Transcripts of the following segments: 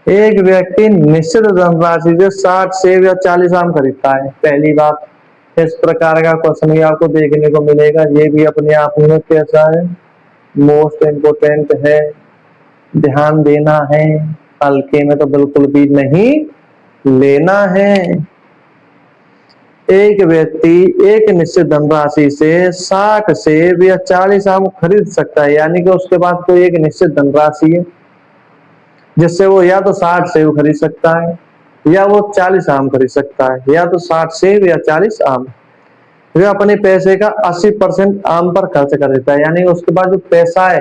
एक व्यक्ति निश्चित धनराशि से 60 सेब या 40 आम खरीदता है। पहली बात, इस प्रकार का क्वेश्चन भी आपको देखने को मिलेगा। ये भी अपने आप में कैसा है, मोस्ट इम्पोर्टेंट है, ध्यान देना है, हल्के में तो बिल्कुल भी नहीं लेना है। एक व्यक्ति एक निश्चित धनराशि से 60 सेब या 40 आम खरीद सकता है, यानी कि उसके पास कोई एक निश्चित धनराशि है जिससे वो या तो 60 सेब खरीद सकता है या वो 40 आम खरीद सकता है, या तो 60 सेब या 40 आम। वह अपने पैसे का 80% आम पर खर्च कर देता है, यानी उसके पास जो पैसा है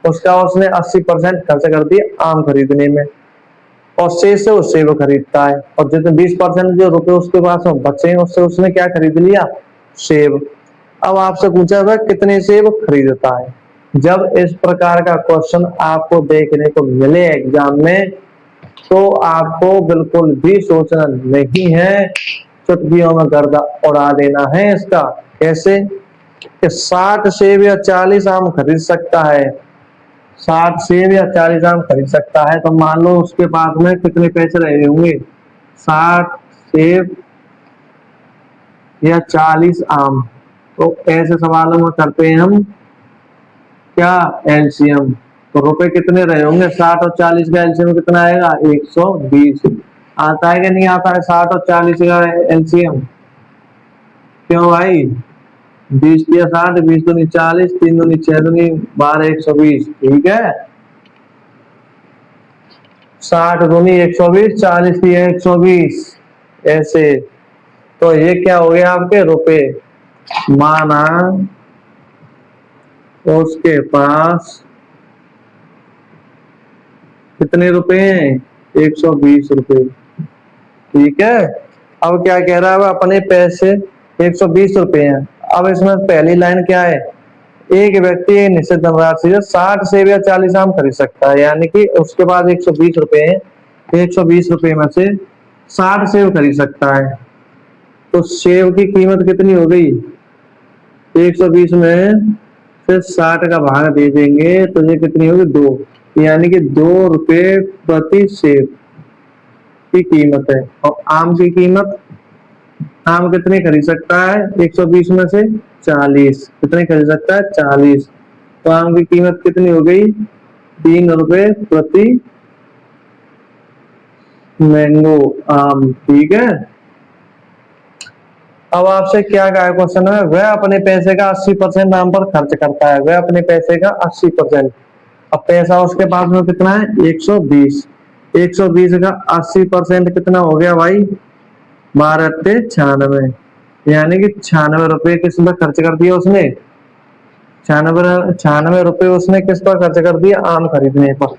उसका उसने 80% खर्च कर दिया आम खरीदने में, और शेष से वो सेब खरीदता है, और जितने 20% जो रुपए उसके पास बचे हैं उससे उसने क्या खरीद लिया, सेब। अब आपसे पूछा था कितने सेब खरीदता है। जब इस प्रकार का क्वेश्चन आपको देखने को मिले एग्जाम में, तो आपको बिल्कुल भी सोचना नहीं है, चुटकियों में गर्दा उड़ा देना है इसका। कैसे कि 60 सेब या 40 आम खरीद सकता है, 60 सेब या 40 आम खरीद सकता है, तो मान लो उसके पास में कितने पैसे रहे होंगे, 60 सेब या 40 आम। तो ऐसे सवालों में करते हैं हम क्या, एलसीएम। तो रुपए कितने रहे होंगे, 60 और 40 का एलसीएम कितना आएगा, 120। आता है कि नहीं आता है 60 और 40 का एलसीएम? क्यों भाई, 20 या 60, 20 दूनी 40, 3 दूनी 6 दूनी 12, 120। ठीक है, 60 दूनी 120, 40 की 120, ऐसे। तो ये क्या हो गया आपके रुपए। माना उसके पास कितने रुपए हैं, 120 रुपए। ठीक है, अब क्या कह रहा है, अपने पैसे 120 रुपए हैं। अब इसमें पहली लाइन क्या है, एक व्यक्ति एक निश्चित धनराशि से 60 सेब या 40 आम खरीद सकता है, यानी कि उसके पास 120 रुपए हैं, 120 रुपए में से 60 सेब खरीद सकता है। तो सेब की कीमत कितनी हो गई, 120 में से 60 का भाग दे देंगे तो ये कितनी होगी, 2, यानी कि 2 रुपए प्रति सेब की कीमत है। और आम की कीमत, आम कितने खरीद सकता है 120 में से 40, कितने खरीद सकता है 40। तो आम की कीमत कितनी हो गई, 3 रुपए प्रति मैंगो आम। ठीक है, अब आपसे क्या कहा क्वेश्चन में, वह अपने पैसे का 80% आम पर खर्च करता है, वह अपने पैसे का 80%। अब पैसा उसके पास में कितना है, 120, 120 का 80% कितना हो गया भाई, 12×96, यानी कि 96 रुपए किस पर खर्च कर दिया उसने, 96 रुपए उसने किस पर खर्च कर दिया, आम खरीदने पर,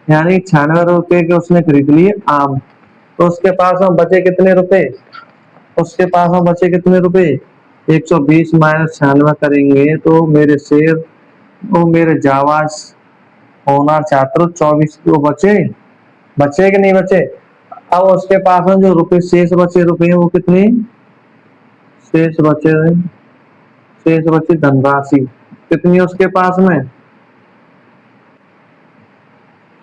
यानी 96 रुपए के उसने खरीद लिए आम। तो उसके पास में बचे कितने रुपए, उसके पास में बचे कितने रुपए, 120 माइनस 96 करेंगे तो मेरे शेर, वो मेरे जावाज होना छात्र 24 को बचे, बचे कि नहीं बचे। अब उसके पास में जो रुपए शेष बचे रुपए वो कितने, शेष बचे, शेष बची धनराशि कितनी है उसके पास में,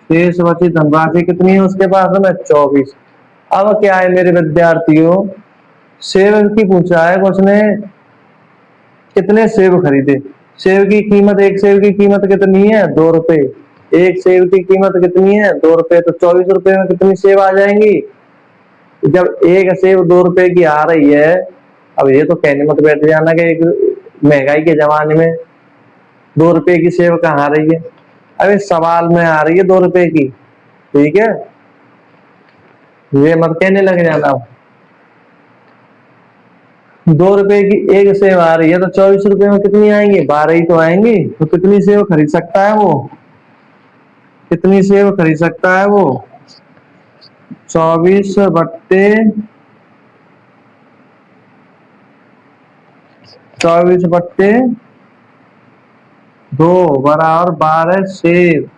शेष बची धनराशि कितनी है उसके पास में, 24। अब क्या है मेरे विद्यार्थियों, सेब की पूछा है उसने, कितने सेब खरीदे, सेब की कीमत, एक सेब की कीमत कितनी है, 2 रुपए, एक सेब की कीमत कितनी है, 2 रुपए। तो 24 रुपए में कितनी सेब आ जाएंगी, जब एक सेब 2 रुपए की आ रही है। अब ये तो कहने मत बैठ जाना कि एक महंगाई के जमाने में 2 रुपए की सेब कहाँ आ रही है, अभी सवाल में आ रही है 2 रुपए की। ठीक है, ये मत कहने लग जाना। 2 रुपए की एक सेब आ रही है तो 24 रुपए में कितनी आएंगी, 12 ही तो आएंगी। तो कितनी सेब खरीद सकता है वो, कितनी सेब खरीद सकता है वो, 24 बट्टे 24 बट्टे 2 बराबर 12 सेब।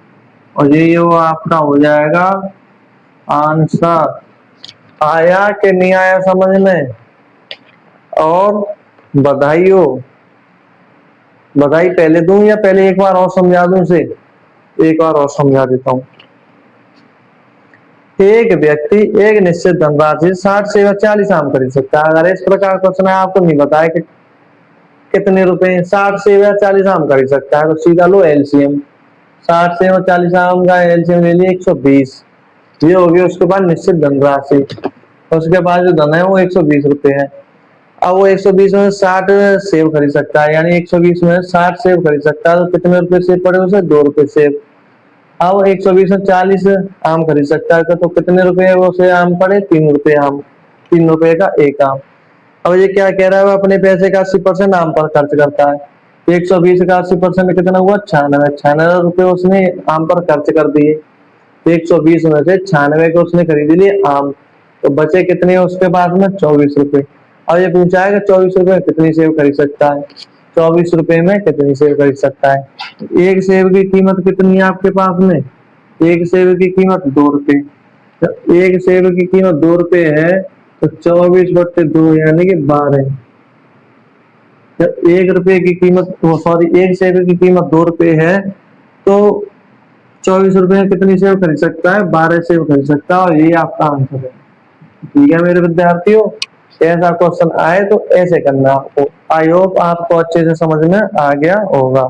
और ये वो आपका हो जाएगा आंसर। आया कि नहीं आया समझ में। और बधाई हो, बधाई पहले दूं या पहले एक बार और समझा दूं इसे, एक बार और समझा देता हूं। एक व्यक्ति एक निश्चित धनराशि 60 सेव या 40 आम खरीद सकता है। अगर इस प्रकार क्वेश्चन है, आपको नहीं बताया कि कितने रुपए 60 सेव या 40 आम खरीद सकता है, तो सीधा लो एलसीएम। 60 सेव और 40 आम का एलसीएम ले लिया 120। ये होगी उसके बाद निश्चित धनराशि। उसके बाद जो धन है वो 120 रुपए है। अब वो 120 में 60 सेव खरीद सकता है, यानी 120 में 60 सेव खरीद सकता है, तो कितने रुपए सेव पड़े उसे? 2 रुपए सेव। अब 120 में 40 आम खरीद सकता है, तो कितने रुपए वो से आम पड़े? 3 रुपए आम। 3 रुपए का एक आम। अब ये क्या कह रहा है? वो अपने पैसे का 80% आम पर खर्च करता है। 120 का 80% कितना हुआ? 96। 96 रुपए उसने आम पर खर्च कर दिए। 120 में से 96 को उसने खरीद लिए आम, तो बचे कितने उसके पास में? 24 रुपए। अब ये पूछा है कि 24 रुपए में कितनी सेव खरीद सकता है? 24 रुपए में कितनी सेव खरीद सकता है? एक सेव की कीमत कितनी है आपके पास में? एक सेव की कीमत 2 रुपए। तो एक सेव की कीमत 2 रुपए है, तो 24/2 यानी कि 12। जब 1 रुपए की कीमत, सॉरी, एक सेव की कीमत 2 रुपए है, तो 24 रुपए में कितनी सेव खरीद सकता है? 12 सेव खरीद सकता है, और ये आपका आंसर है। ठीक है मेरे विद्यार्थियों, ऐसा क्वेश्चन आए तो ऐसे करना आपको। आई होप आपको अच्छे से समझ में आ गया होगा।